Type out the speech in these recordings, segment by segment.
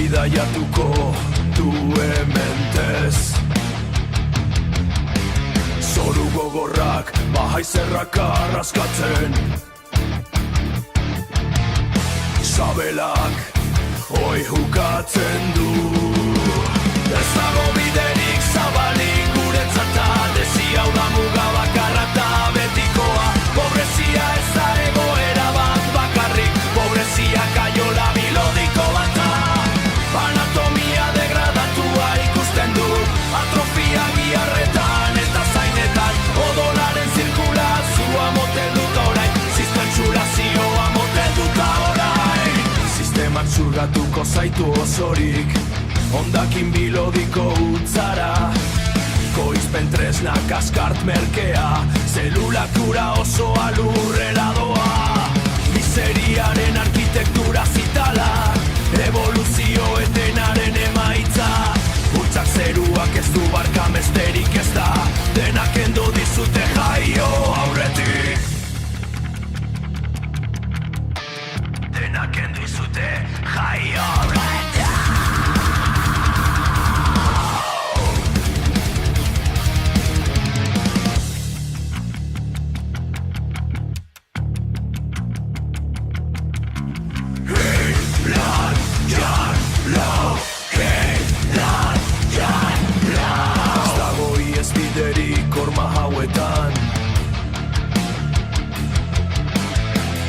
bidaiatuko duen mentez. Zoru gogorrak bahaizerrak arraskatzen, sabelak hoi hukatzen du. Ez dago biderik zabalik guretzata, desi hau da muga bakarra eta betikoa. Pobrezia ez da egoera bat bakarrik, pobrezia kaiola melodiko bata. Anatomia degradatua ikusten du, atrofia giarretan eta zainetan. Odolaren zirkulazioa moten dut orain, zizpentsurazioa moten dut orain. Sistemak zurgatuko zaitu osorik, ondakin bilodiko utzara. Koizpen tresnak askart merkea, zelulakura osoa lurrera doa. Miseriaren arkitektura zitala, evoluzio etenaren emaitza. Bultzak zeruak ez du barkamesterik ez da, denak endo dizute jaio aurretik. Denak endo dizute jaio aurretik.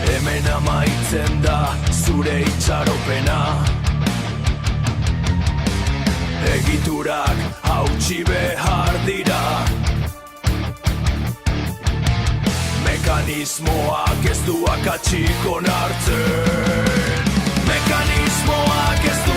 Hemen amaitzen da zure itxaropena. Egiturak hautsi behar dira, mekanismoak ez du akatsik onartzen. Mekanismoak ez du